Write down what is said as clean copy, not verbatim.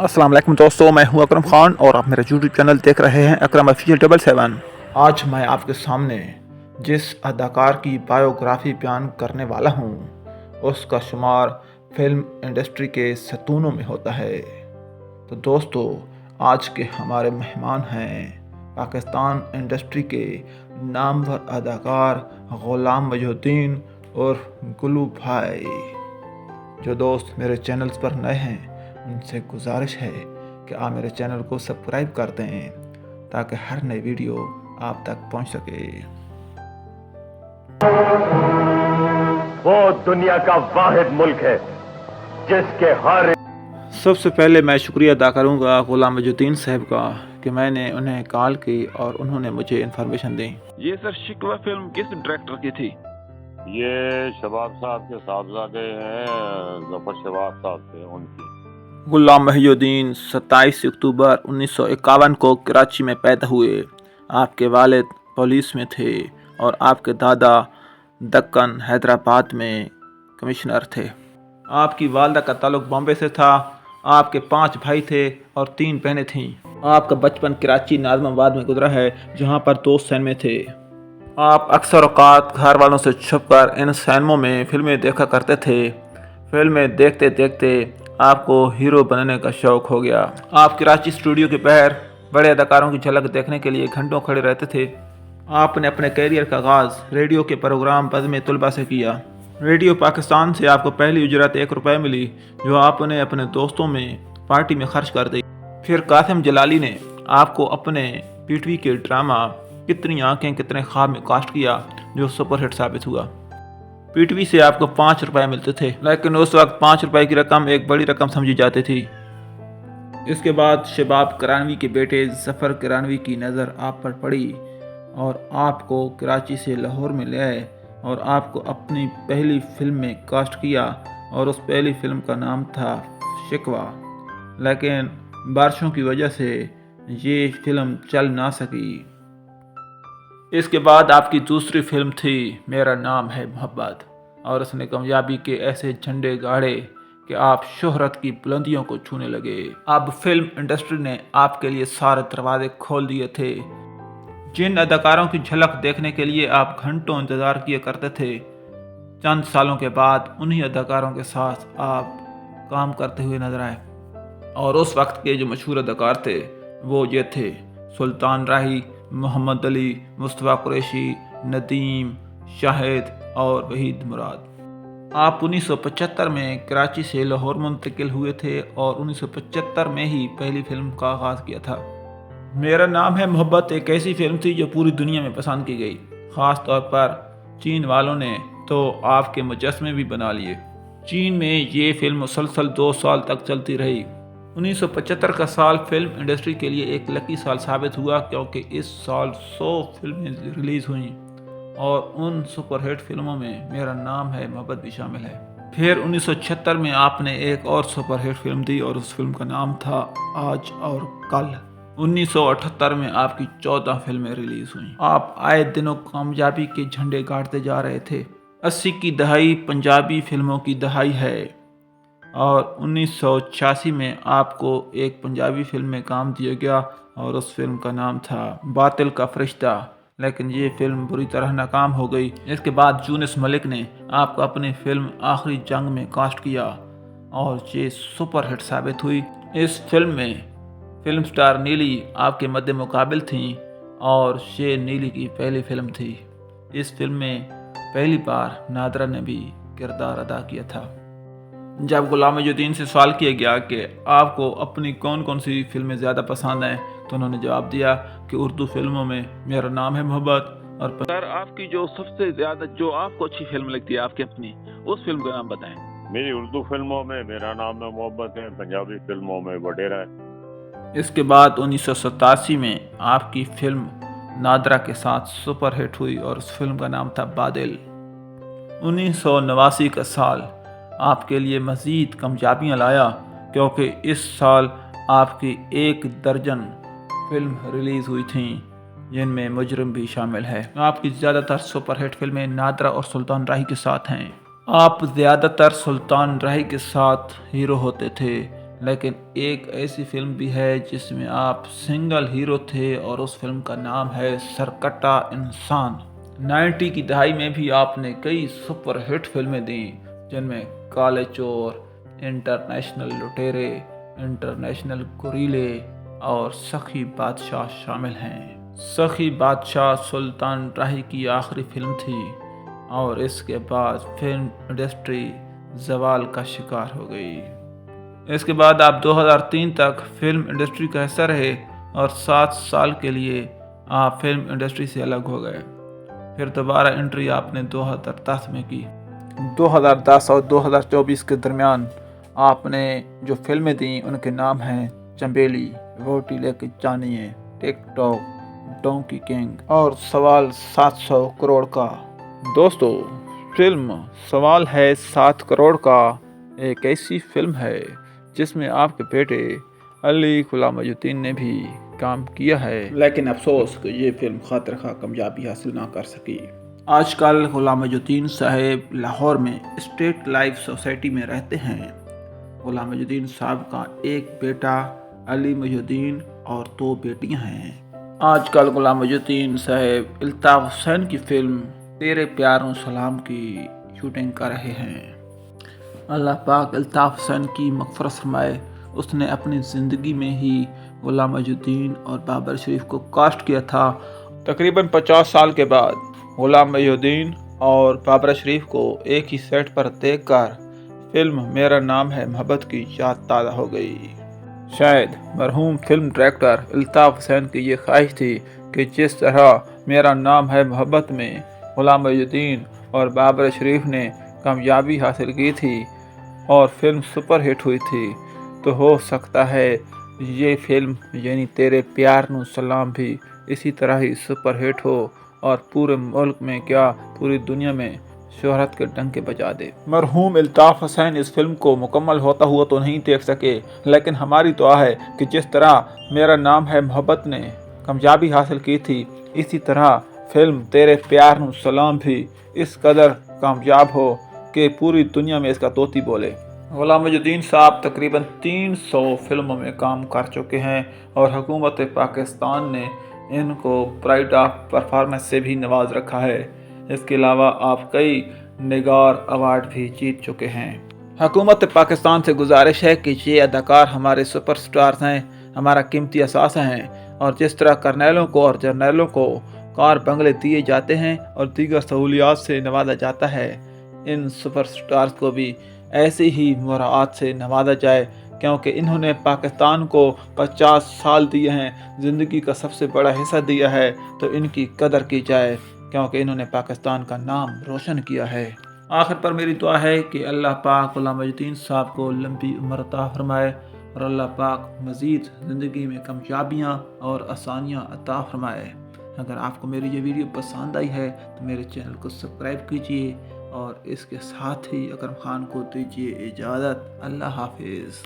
अस्सलाम वालेकुम दोस्तों, मैं हूं अकरम खान और आप मेरा यूट्यूब चैनल देख रहे हैं अकरम ऑफिशियल 777। आज मैं आपके सामने जिस अदाकार की बायोग्राफी बयान करने वाला हूं उसका शुमार फिल्म इंडस्ट्री के सतूनों में होता है। तो दोस्तों, आज के हमारे मेहमान हैं पाकिस्तान इंडस्ट्री के नामवर अदाकार गुलाम मजहुद्दीन और गुलू भाई। जो दोस्त मेरे चैनल्स पर नए हैं उनसे गुजारिश है कि आप मेरे चैनल को सब्सक्राइब कर दें ताकि हर नई वीडियो आप तक पहुंच सके। वो दुनिया का वाहिद मुल्क है जिसके हर सबसे पहले मैं शुक्रिया अदा करूंगा गुलाम मजहुद्दीन साहब का कि मैंने उन्हें कॉल की और उन्होंने मुझे इन्फॉर्मेशन दी। ये सर शिकवा फिल्म किस डायरेक्टर की थी? ये शबाब साहब के साहबजादे हैं, जफर शबाब साहब थे उनकी। गुलाम मजहुद्दीन 27 अक्टूबर 1951 को कराची में पैदा हुए। आपके वालिद पुलिस में थे और आपके दादा दक्कन हैदराबाद में कमिश्नर थे। आपकी वालदा का ताल्लुक बॉम्बे से था। आपके 5 भाई थे और 3 बहनें थीं। आपका बचपन कराची नाज़िमाबाद में गुजरा है जहां पर 2 सिनेमे थे। आप अक्सर औकात घर वालों से छुपकर इन सिनेमों में फिल्में देखा करते थे। फिल्में देखते देखते आपको हीरो बनने का शौक हो गया। आप कराची स्टूडियो के बाहर बड़े अदाकारों की झलक देखने के लिए घंटों खड़े रहते थे। आपने अपने कैरियर का आगाज़ रेडियो के प्रोग्राम बज़्म तलबा से किया। रेडियो पाकिस्तान से आपको पहली उजरत 1 रुपये मिली जो आपने अपने दोस्तों में पार्टी में खर्च कर दी। फिर कासिम जलाली ने आपको अपने पीटीवी के ड्रामा कितनी आंखें कितने ख्वाब में कास्ट किया जो सुपरहिट साबित हुआ। पीटीवी से आपको 5 रुपये मिलते थे, लेकिन उस वक्त 5 रुपये की रकम एक बड़ी रकम समझी जाती थी। इसके बाद शबाब करानवी के बेटे जफर करानवी की नज़र आप पर पड़ी और आपको कराची से लाहौर में ले आए और आपको अपनी पहली फिल्म में कास्ट किया और उस पहली फिल्म का नाम था शिकवा। लेकिन बारिशों की वजह से ये फिल्म चल ना सकी। इसके बाद आपकी दूसरी फिल्म थी मेरा नाम है मोहब्बत और उसने कामयाबी के ऐसे झंडे गाड़े कि आप शोहरत की बुलंदियों को छूने लगे। अब फिल्म इंडस्ट्री ने आपके लिए सारे दरवाजे खोल दिए थे। जिन अदाकारों की झलक देखने के लिए आप घंटों इंतज़ार किया करते थे, चंद सालों के बाद उन्हीं अदाकारों के साथ आप काम करते हुए नजर आए। और उस वक्त के जो मशहूर अदाकार थे वो ये थे सुल्तान राही, मोहम्मद अली, मुस्तफ़ा कुरैशी, नदीम, शाहिद और वहीद मुराद। आप 1975 में कराची से लाहौर मुंतकिल हुए थे और 1975 में ही पहली फिल्म का आगाज़ किया था। मेरा नाम है मोहब्बत एक ऐसी फिल्म थी जो पूरी दुनिया में पसंद की गई। ख़ास तौर पर चीन वालों ने तो आपके मुजस्मे भी बना लिए। चीन में ये फिल्म मुसलसल 2 साल तक चलती रही। 1975 का साल फिल्म इंडस्ट्री के लिए एक लकी साल साबित हुआ क्योंकि इस साल 100 फिल्में रिलीज़ हुईं और उन सुपरहिट फिल्मों में मेरा नाम है मोहब्बत भी शामिल है। फिर 1976 में आपने एक और सुपरहिट फिल्म दी और उस फिल्म का नाम था आज और कल। 1978 में आपकी 14 फिल्में रिलीज़ हुईं। आप आए दिनों कामयाबी के झंडे गाड़ते जा रहे थे। 80 की दहाई पंजाबी फिल्मों की दहाई है और 1986 में आपको एक पंजाबी फिल्म में काम दिया गया और उस फिल्म का नाम था बातिल का फरिश्ता, लेकिन ये फिल्म बुरी तरह नाकाम हो गई। इसके बाद यूनुस मलिक ने आपको अपनी फिल्म आखिरी जंग में कास्ट किया और ये सुपरहिट साबित हुई। इस फिल्म में फिल्म स्टार नीली आपके मद्दे मुकाबिल थीं और ये नीली की पहली फिल्म थी। इस फिल्म में पहली बार नादरा ने भी किरदार अदा किया था। जब गुलाम मजहुद्दीन से सवाल किया गया कि आपको अपनी कौन कौन सी फिल्में ज़्यादा पसंद हैं तो उन्होंने जवाब दिया कि उर्दू फिल्मों में मेरा नाम है मोहब्बत। और सर, आपकी जो सबसे ज़्यादा जो आपको अच्छी फिल्म लगती है आपकी अपनी, उस फिल्म का नाम बताएं। मेरी उर्दू फिल्मों में मेरा नाम है मोहब्बत है, पंजाबी फिल्मों में वडेरा है। इसके बाद 1987 में आपकी फिल्म नादरा के साथ सुपरहिट हुई और उस फिल्म का नाम था बादल। 1989 का साल आपके लिए मज़ीद कामयाबियाँ लाया क्योंकि इस साल आपकी 1 दर्जन फिल्म रिलीज़ हुई थीं जिनमें मुजरिम भी शामिल है। आपकी ज़्यादातर सुपरहिट फिल्में नादरा और सुल्तान राही के साथ हैं। आप ज़्यादातर सुल्तान राही के साथ हीरो होते थे, لیکن ایک ایسی فلم بھی ہے جس میں آپ سنگل ہیرو تھے اور اس فلم کا نام ہے سرکٹا انسان۔ 90 کی دہائی میں بھی آپ نے کئی سپر ہٹ فلمیں دیں جن میں کالے چور، انٹرنیشنل لٹیرے، انٹرنیشنل گوریلے اور سخی بادشاہ شامل ہیں۔ سخی بادشاہ سلطان راہی کی آخری فلم تھی اور اس کے بعد فلم انڈسٹری زوال کا شکار ہو گئی۔ اس کے بعد آپ 2003 تک فلم انڈسٹری کا حصہ رہے اور 7 سال کے لیے آپ فلم انڈسٹری سے الگ ہو گئے۔ پھر دوبارہ انٹری آپ نے 2010 میں کی۔ 2010 اور 2024 کے درمیان آپ نے جو فلمیں دیں ان کے نام ہیں چنبیلی، روٹی لے کے جانیے، ٹک ٹاک، ڈونکی کنگ اور سوال 700 کروڑ کا۔ دوستو، فلم سوال ہے 7 کروڑ کا ایک ایسی فلم ہے جس میں آپ کے بیٹے علی غلام محی الدین نے بھی کام کیا ہے، لیکن افسوس کہ یہ فلم خاطر خواہ کامیابی حاصل نہ کر سکی۔ آج کل غلام محی الدین صاحب لاہور میں اسٹیٹ لائف سوسائٹی میں رہتے ہیں۔ غلام محی الدین صاحب کا ایک بیٹا علی محی الدین اور 2 بیٹیاں ہیں۔ آج کل غلام محی الدین صاحب الطاف حسین کی فلم تیرے پیار و سلام کی شوٹنگ کر رہے ہیں۔ اللہ پاک الطاف حسین کی مغفرت فرمائے، اس نے اپنی زندگی میں ہی غلام محی الدین اور بابر شریف کو کاسٹ کیا تھا۔ تقریباً 50 سال کے بعد غلام محی الدین اور بابر شریف کو ایک ہی سیٹ پر دیکھ کر فلم میرا نام ہے محبت کی یاد تازہ ہو گئی۔ شاید مرحوم فلم ڈائریکٹر الطاف حسین کی یہ خواہش تھی کہ جس طرح میرا نام ہے محبت میں غلام محی الدین اور بابر شریف نے کامیابی حاصل کی تھی اور فلم سپر ہٹ ہوئی تھی، تو ہو سکتا ہے یہ فلم یعنی تیرے پیار نو سلام بھی اسی طرح ہی سپر ہٹ ہو اور پورے ملک میں کیا پوری دنیا میں شہرت کے ڈنکے بجا دے۔ مرحوم الطاف حسین اس فلم کو مکمل ہوتا ہوا تو نہیں دیکھ سکے، لیکن ہماری دعا ہے کہ جس طرح میرا نام ہے محبت نے کامیابی حاصل کی تھی، اسی طرح فلم تیرے پیار نو سلام بھی اس قدر کامیاب ہو کہ پوری دنیا میں اس کا طوطی بولے۔ غلام محی الدین صاحب تقریباً 300 فلموں میں کام کر چکے ہیں اور حکومت پاکستان نے ان کو پرائڈ آف پرفارمنس سے بھی نواز رکھا ہے۔ اس کے علاوہ آپ کئی نگار ایوارڈ بھی جیت چکے ہیں۔ حکومت پاکستان سے گزارش ہے کہ یہ اداکار ہمارے سپر سٹارز ہیں، ہمارا قیمتی اثاثہ ہیں، اور جس طرح کرنیلوں کو اور جرنیلوں کو کار بنگلے دیے جاتے ہیں اور دیگر سہولیات سے نوازا جاتا ہے، ان سپر سٹارز کو بھی ایسے ہی مراعات سے نوازا جائے، کیونکہ انہوں نے پاکستان کو 50 سال دیے ہیں، زندگی کا سب سے بڑا حصہ دیا ہے، تو ان کی قدر کی جائے کیونکہ انہوں نے پاکستان کا نام روشن کیا ہے۔ آخر پر میری دعا ہے کہ اللہ پاک غلام محی الدین صاحب کو لمبی عمر عطا فرمائے اور اللہ پاک مزید زندگی میں کامیابیاں اور آسانیاں عطا فرمائے۔ اگر آپ کو میری یہ ویڈیو پسند آئی ہے تو میرے چینل کو سبسکرائب کیجیے اور اس کے ساتھ ہی اکرم خان کو دیجیے اجازت۔ اللہ حافظ۔